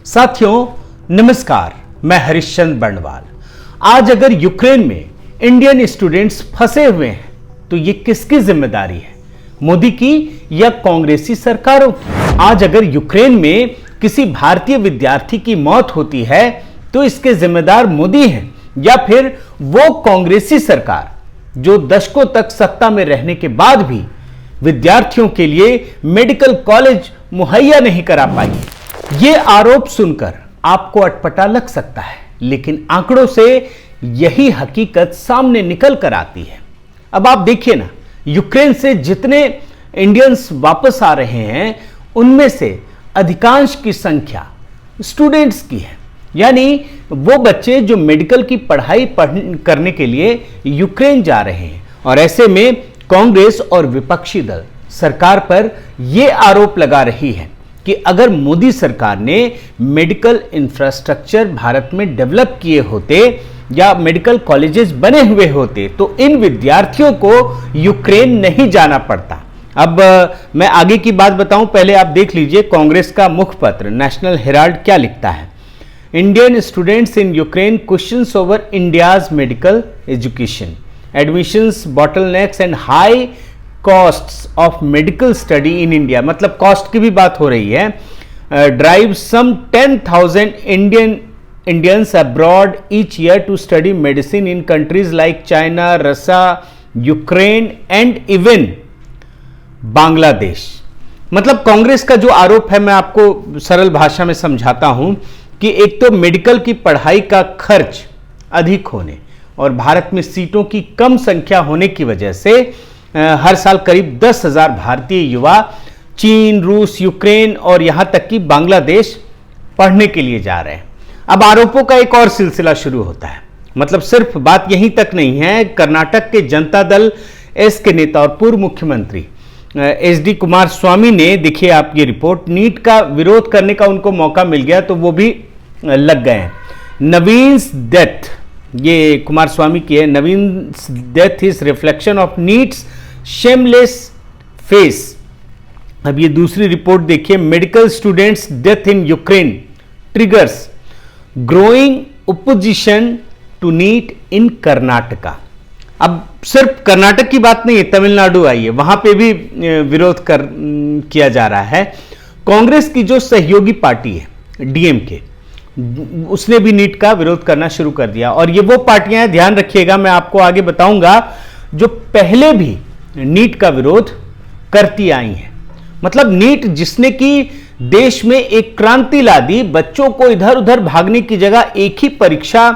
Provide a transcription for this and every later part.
साथियों नमस्कार, मैं हरिश्चंद्र बर्णवाल। आज अगर यूक्रेन में इंडियन स्टूडेंट्स फंसे हुए हैं तो ये किसकी जिम्मेदारी है, मोदी की या कांग्रेसी सरकारों की? आज अगर यूक्रेन में किसी भारतीय विद्यार्थी की मौत होती है तो इसके जिम्मेदार मोदी हैं या फिर वो कांग्रेसी सरकार जो दशकों तक सत्ता में रहने के बाद भी विद्यार्थियों के लिए मेडिकल कॉलेज मुहैया नहीं करा पाई। ये आरोप सुनकर आपको अटपटा लग सकता है, लेकिन आंकड़ों से यही हकीकत सामने निकल कर आती है। अब आप देखिए ना, यूक्रेन से जितने इंडियंस वापस आ रहे हैं उनमें से अधिकांश की संख्या स्टूडेंट्स की है, यानी वो बच्चे जो मेडिकल की पढ़ाई करने के लिए यूक्रेन जा रहे हैं। और ऐसे में कांग्रेस और विपक्षी दल सरकार पर यह आरोप लगा रही है कि अगर मोदी सरकार ने मेडिकल इंफ्रास्ट्रक्चर भारत में डेवलप किए होते या मेडिकल कॉलेजेस बने हुए होते तो इन विद्यार्थियों को यूक्रेन नहीं जाना पड़ता। अब मैं आगे की बात बताऊं, पहले आप देख लीजिए कांग्रेस का मुखपत्र नेशनल हेराल्ड क्या लिखता है। Indian students in Ukraine questions over India's medical education, admissions bottlenecks and high costs of medical study in India. मतलब कॉस्ट की भी बात हो रही है। Drive some 10,000 Indians abroad each year to study medicine in countries like China, Russia, Ukraine and even Bangladesh. मतलब कांग्रेस का जो आरोप है, मैं आपको सरल भाषा में समझाता हूं कि एक तो मेडिकल की पढ़ाई का खर्च अधिक होने और भारत में सीटों की कम संख्या होने की वजह से हर साल करीब 10,000 भारतीय युवा चीन, रूस, यूक्रेन और यहां तक कि बांग्लादेश पढ़ने के लिए जा रहे हैं। अब आरोपों का एक और सिलसिला शुरू होता है। मतलब सिर्फ बात यहीं तक नहीं है। कर्नाटक के जनता दल एस के नेता और पूर्व मुख्यमंत्री एच.डी. कुमार स्वामी ने, देखिए आप ये रिपोर्ट, नीट का विरोध करने का उनको मौका मिल गया तो वो भी लग गए हैं। नवीन्स डेथ, ये कुमार स्वामी की है, Naveen's death is reflection of NEET's shameless face. अब ये दूसरी रिपोर्ट देखिए, medical students death in Ukraine triggers growing opposition to NEET in Karnataka. अब सिर्फ कर्नाटक की बात नहीं है, तमिलनाडु आई है, वहां पे भी विरोध किया जा रहा है। कांग्रेस की जो सहयोगी पार्टी है डीएमके, उसने भी नीट का विरोध करना शुरू कर दिया। और ये वो पार्टियां हैं, ध्यान रखिएगा, मैं आपको आगे बताऊंगा, जो पहले भी नीट का विरोध करती आई हैं। मतलब नीट जिसने कि देश में एक क्रांति ला दी, बच्चों को इधर उधर भागने की जगह एक ही परीक्षा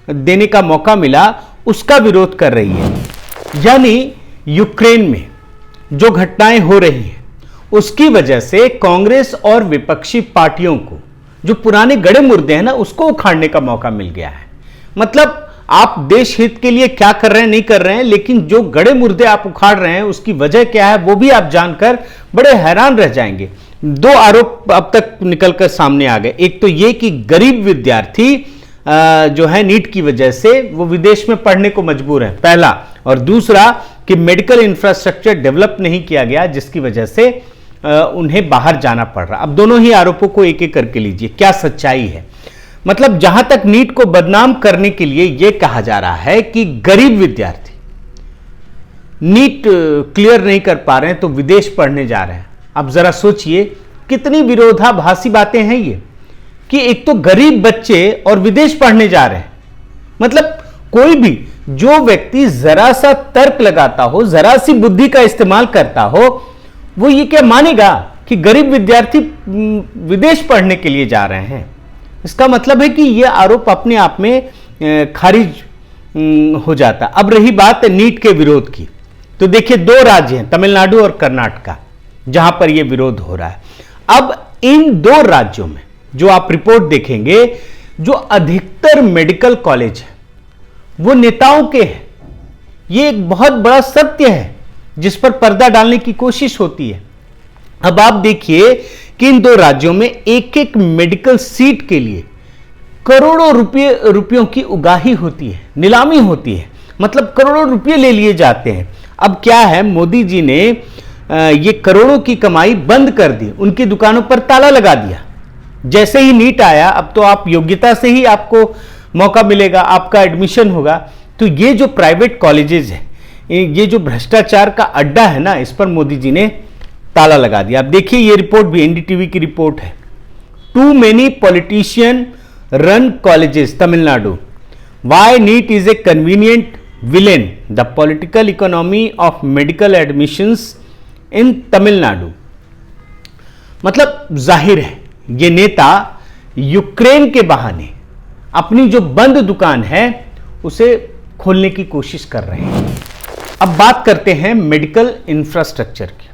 देने का मौका मिला, उसका विरोध कर रही है। यानी यूक्रेन में जो घटनाएं हो रही हैं उसकी वजह से कांग्रेस और विपक्षी पार्टियों को जो पुराने गड़े मुर्दे हैं ना, उसको उखाड़ने का मौका मिल गया है। मतलब आप देश हित के लिए क्या कर रहे हैं नहीं कर रहे हैं, लेकिन जो गड़े मुर्दे आप उखाड़ रहे हैं उसकी वजह क्या है वो भी आप जानकर बड़े हैरान रह जाएंगे। दो आरोप अब तक निकलकर सामने आ गए। एक तो ये कि गरीब विद्यार्थी जो है नीट की वजह से वो विदेश में पढ़ने को मजबूर है, पहला। और दूसरा कि मेडिकल इंफ्रास्ट्रक्चर डेवलप नहीं किया गया जिसकी वजह से उन्हें बाहर जाना पड़ रहा। अब दोनों ही आरोपों को एक एक करके लीजिए, क्या सच्चाई है। मतलब जहां तक नीट को बदनाम करने के लिए यह कहा जा रहा है कि गरीब विद्यार्थी नीट क्लियर नहीं कर पा रहे हैं तो विदेश पढ़ने जा रहे हैं। अब जरा सोचिए कितनी विरोधाभासी बातें हैं ये, कि एक तो गरीब बच्चे और विदेश पढ़ने जा रहे हैं। मतलब कोई भी जो व्यक्ति जरा सा तर्क लगाता हो, जरा सी बुद्धि का इस्तेमाल करता हो, वो ये क्या मानेगा कि गरीब विद्यार्थी विदेश पढ़ने के लिए जा रहे हैं। इसका मतलब है कि यह आरोप अपने आप में खारिज हो जाता। अब रही बात नीट के विरोध की, तो देखिए दो राज्य हैं, तमिलनाडु और कर्नाटका, जहां पर यह विरोध हो रहा है। अब इन दो राज्यों में जो आप रिपोर्ट देखेंगे, जो अधिकतर मेडिकल कॉलेज है वो नेताओं के हैं। यह एक बहुत बड़ा सत्य है जिस पर पर्दा डालने की कोशिश होती है। अब आप देखिए कि इन दो राज्यों में एक एक मेडिकल सीट के लिए करोड़ों रुपयों की उगाही होती है, नीलामी होती है। मतलब करोड़ों रुपए ले लिए जाते हैं। अब क्या है, मोदी जी ने ये करोड़ों की कमाई बंद कर दी, उनकी दुकानों पर ताला लगा दिया। जैसे ही नीट आया, अब तो आप योग्यता से ही आपको मौका मिलेगा, आपका एडमिशन होगा। तो ये जो प्राइवेट कॉलेजेस है, ये जो भ्रष्टाचार का अड्डा है ना, इस पर मोदी जी ने ताला लगा दिया। आप देखिए, ये रिपोर्ट भी एनडीटीवी की रिपोर्ट है। Too many politician run colleges Tamil Nadu, why NEET is a convenient villain, the political economy of medical admissions in Tamil Nadu. मतलब जाहिर है ये नेता यूक्रेन के बहाने अपनी जो बंद दुकान है उसे खोलने की कोशिश कर रहे हैं। अब बात करते हैं मेडिकल इंफ्रास्ट्रक्चर की।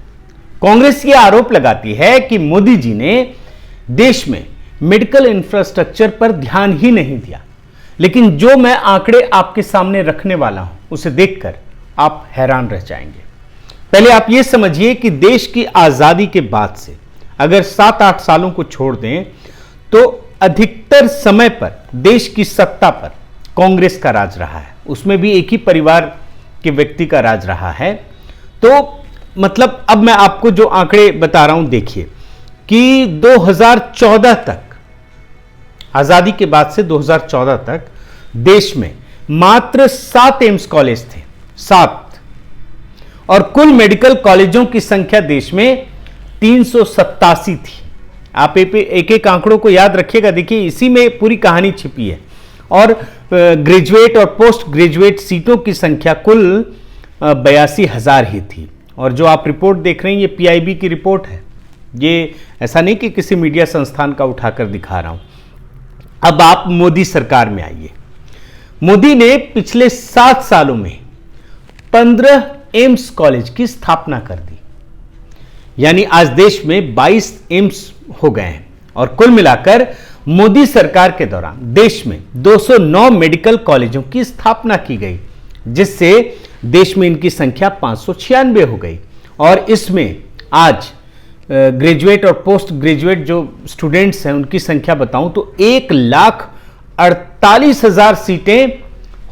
कांग्रेस ये आरोप लगाती है कि मोदी जी ने देश में मेडिकल इंफ्रास्ट्रक्चर पर ध्यान ही नहीं दिया। लेकिन जो मैं आंकड़े आपके सामने रखने वाला हूं उसे देखकर आप हैरान रह जाएंगे। पहले आप ये समझिए कि देश की आजादी के बाद से अगर 7-8 सालों को छोड़ दें तो अधिकतर समय पर देश की सत्ता पर कांग्रेस का राज रहा है, उसमें भी एक ही परिवार के व्यक्ति का राज रहा है। तो मतलब अब मैं आपको जो आंकड़े बता रहा हूं, देखिए कि 2014 तक, आजादी के बाद से 2014 तक देश में मात्र 7 एम्स कॉलेज थे, 7, और कुल मेडिकल कॉलेजों की संख्या देश में 387 थी। आप एक एक आंकड़ों को याद रखिएगा, देखिए इसी में पूरी कहानी छिपी है। और ग्रेजुएट और पोस्ट ग्रेजुएट सीटों की संख्या कुल 82,000 ही थी। और जो आप रिपोर्ट देख रहे हैं ये पीआईबी की रिपोर्ट है, ये ऐसा नहीं कि किसी मीडिया संस्थान का उठाकर दिखा रहा हूं। अब आप मोदी सरकार में आइए। मोदी ने पिछले 7 सालों में 15 एम्स कॉलेज की स्थापना कर दी, यानी आज देश में 22 एम्स हो गए हैं। और कुल मिलाकर मोदी सरकार के दौरान देश में 209 मेडिकल कॉलेजों की स्थापना की गई, जिससे देश में इनकी संख्या 596 हो गई। और इसमें आज ग्रेजुएट और पोस्ट ग्रेजुएट जो स्टूडेंट्स हैं उनकी संख्या बताऊं तो 1,48,000 सीटें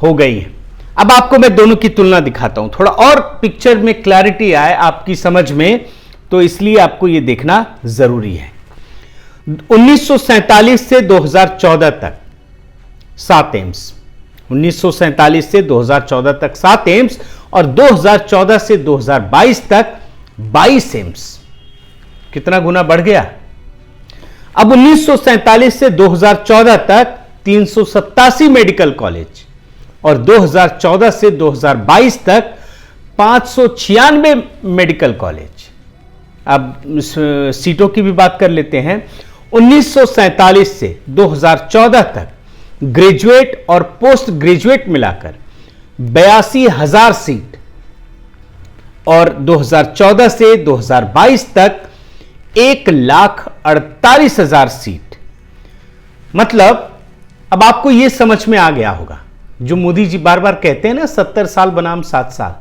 हो गई हैं। अब आपको मैं दोनों की तुलना दिखाता हूं, थोड़ा और पिक्चर में क्लैरिटी आए आपकी समझ में, तो इसलिए आपको यह देखना जरूरी है। 1947 से 2014 तक 7 एम्स, 1947 से 2014 तक 7 एम्स, और 2014 से 2022 तक 22 एम्स। कितना गुना बढ़ गया। अब 1947 से 2014 तक 387 मेडिकल कॉलेज, और 2014 से 2022 तक 596 मेडिकल कॉलेज। अब सीटों की भी बात कर लेते हैं। 1947 से 2014 तक ग्रेजुएट और पोस्ट ग्रेजुएट मिलाकर 82,000 सीट, और 2014 से 2022 तक 1,48,000 सीट। मतलब अब आपको यह समझ में आ गया होगा जो मोदी जी बार बार कहते हैं ना, 70 साल बनाम 7 साल।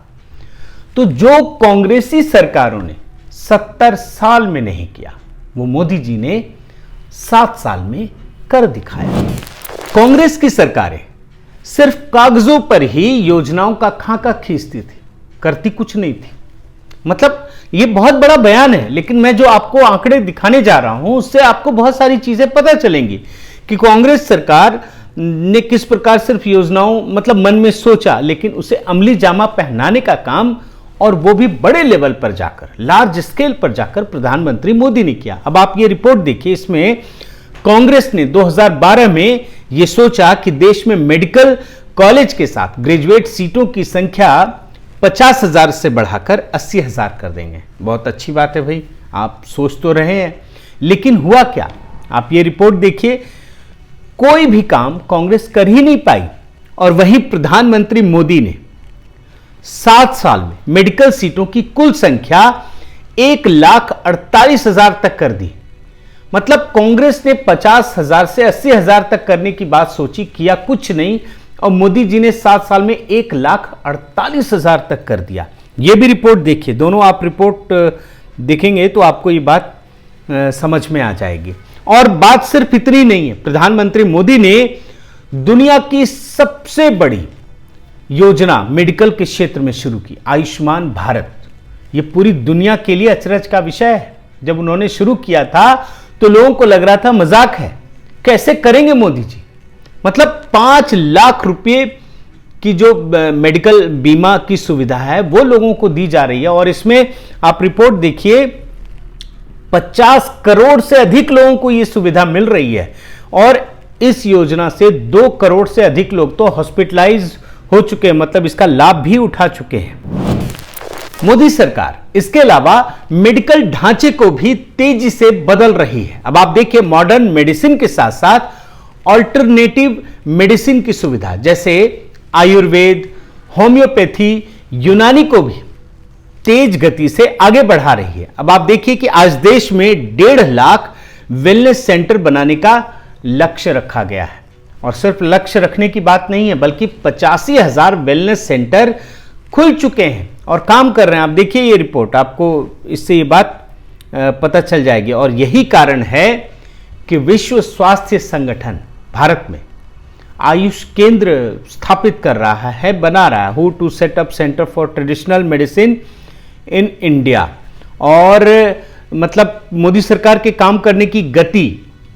तो जो कांग्रेसी सरकारों ने 70 साल में नहीं किया, वो मोदी जी ने 7 साल में कर दिखाया। कांग्रेस की सरकारें सिर्फ कागजों पर ही योजनाओं का खाका खींचती थी, करती कुछ नहीं थी। मतलब यह बहुत बड़ा बयान है, लेकिन मैं जो आपको आंकड़े दिखाने जा रहा हूं उससे आपको बहुत सारी चीजें पता चलेंगी कि कांग्रेस सरकार ने किस प्रकार सिर्फ योजनाओं मतलब मन में सोचा, लेकिन उसे अमली जामा पहनाने का काम, और वो भी बड़े लेवल पर जाकर, लार्ज स्केल पर जाकर प्रधानमंत्री मोदी ने किया। अब आप ये रिपोर्ट देखिए, इसमें कांग्रेस ने 2012 में यह सोचा कि देश में मेडिकल कॉलेज के साथ ग्रेजुएट सीटों की संख्या 50,000 से बढ़ाकर 80,000 कर देंगे। बहुत अच्छी बात है भाई, आप सोच तो रहे हैं, लेकिन हुआ क्या? आप ये रिपोर्ट देखिए, कोई भी काम कांग्रेस कर ही नहीं पाई। और वहीं प्रधानमंत्री मोदी ने 7 साल में मेडिकल सीटों की कुल संख्या 1,48,000 तक कर दी। मतलब कांग्रेस ने 50,000 से 80,000 तक करने की बात सोची, किया कुछ नहीं, और मोदी जी ने 7 साल में 1,48,000 तक कर दिया। यह भी रिपोर्ट देखिए, दोनों आप रिपोर्ट देखेंगे तो आपको ये बात समझ में आ जाएगी। और बात सिर्फ इतनी नहीं है, प्रधानमंत्री मोदी ने दुनिया की सबसे बड़ी योजना मेडिकल के क्षेत्र में शुरू की, आयुष्मान भारत। यह पूरी दुनिया के लिए अचरज का विषय है। जब उन्होंने शुरू किया था तो लोगों को लग रहा था मजाक है, कैसे करेंगे मोदी जी। मतलब 5 लाख रुपए की जो मेडिकल बीमा की सुविधा है वो लोगों को दी जा रही है, और इसमें आप रिपोर्ट देखिए 50 करोड़ से अधिक लोगों को यह सुविधा मिल रही है, और इस योजना से 2 करोड़ से अधिक लोग तो हॉस्पिटलाइज हो चुके हैं, मतलब इसका लाभ भी उठा चुके हैं। मोदी सरकार इसके अलावा मेडिकल ढांचे को भी तेजी से बदल रही है। अब आप देखिए, मॉडर्न मेडिसिन के साथ साथ ऑल्टरनेटिव मेडिसिन की सुविधा जैसे आयुर्वेद, होम्योपैथी, यूनानी को भी तेज गति से आगे बढ़ा रही है। अब आप देखिए कि आज देश में 1.5 लाख वेलनेस सेंटर बनाने का लक्ष्य रखा गया है, और सिर्फ लक्ष्य रखने की बात नहीं है बल्कि 85,000 वेलनेस सेंटर खुल चुके हैं और काम कर रहे हैं। आप देखिए ये रिपोर्ट, आपको इससे ये बात पता चल जाएगी। और यही कारण है कि विश्व स्वास्थ्य संगठन भारत में आयुष केंद्र स्थापित कर रहा है, बना रहा है, हु to set up centre for traditional medicine in India. और मतलब मोदी सरकार के काम करने की गति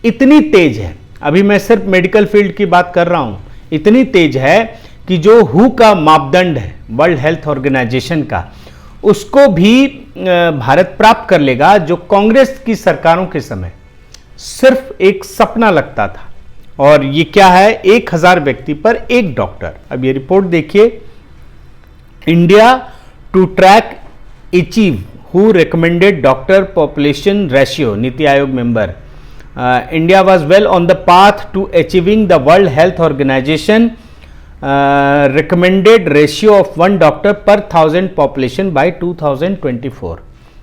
इतनी तेज है, अभी मैं सिर्फ मेडिकल फील्ड की बात कर रहा हूं, इतनी तेज है कि जो हु का मापदंड है वर्ल्ड हेल्थ ऑर्गेनाइजेशन का, उसको भी भारत प्राप्त कर लेगा, जो कांग्रेस की सरकारों के समय सिर्फ एक सपना लगता था। और ये क्या है, 1000 व्यक्ति पर 1 डॉक्टर। अब ये रिपोर्ट देखिए, इंडिया टू ट्रैक अचीव हु recommended doctor population ratio, NITI Aayog member, India was well on the path to achieving the world health organisation recommended ratio of 1 doctor per 1000 population bye 2024।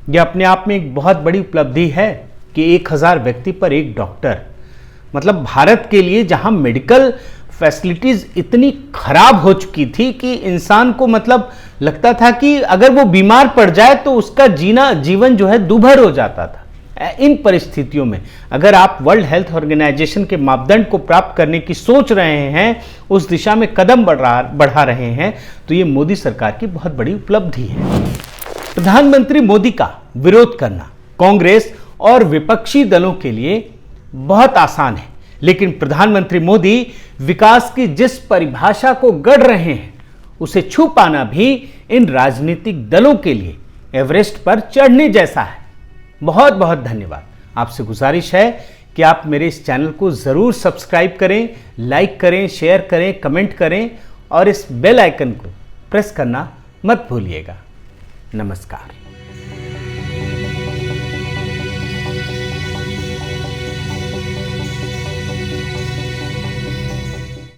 यह अपने आप में एक बहुत बड़ी उपलब्धि है कि 1000 व्यक्ति पर 1 डॉक्टर। मतलब भारत के लिए जहां मेडिकल फैसिलिटीज इतनी खराब हो चुकी थी कि इंसान को मतलब लगता था कि अगर वो बीमार पड़ जाए तो उसका जीवन जो है दूभर हो जाता था। इन परिस्थितियों में अगर आप वर्ल्ड हेल्थ ऑर्गेनाइजेशन के मापदंड को प्राप्त करने की सोच रहे हैं, उस दिशा में कदम बढ़ा रहे हैं, तो ये मोदी सरकार की बहुत बड़ी उपलब्धि है। प्रधानमंत्री मोदी का विरोध करना कांग्रेस और विपक्षी दलों के लिए बहुत आसान है, लेकिन प्रधानमंत्री मोदी विकास की जिस परिभाषा को गढ़ रहे हैं उसे छू पाना भी इन राजनीतिक दलों के लिए एवरेस्ट पर चढ़ने जैसा है। बहुत बहुत धन्यवाद। आपसे गुजारिश है कि आप मेरे इस चैनल को जरूर सब्सक्राइब करें, लाइक करें, शेयर करें, कमेंट करें और इस बेल आइकन को प्रेस करना मत भूलिएगा। नमस्कार।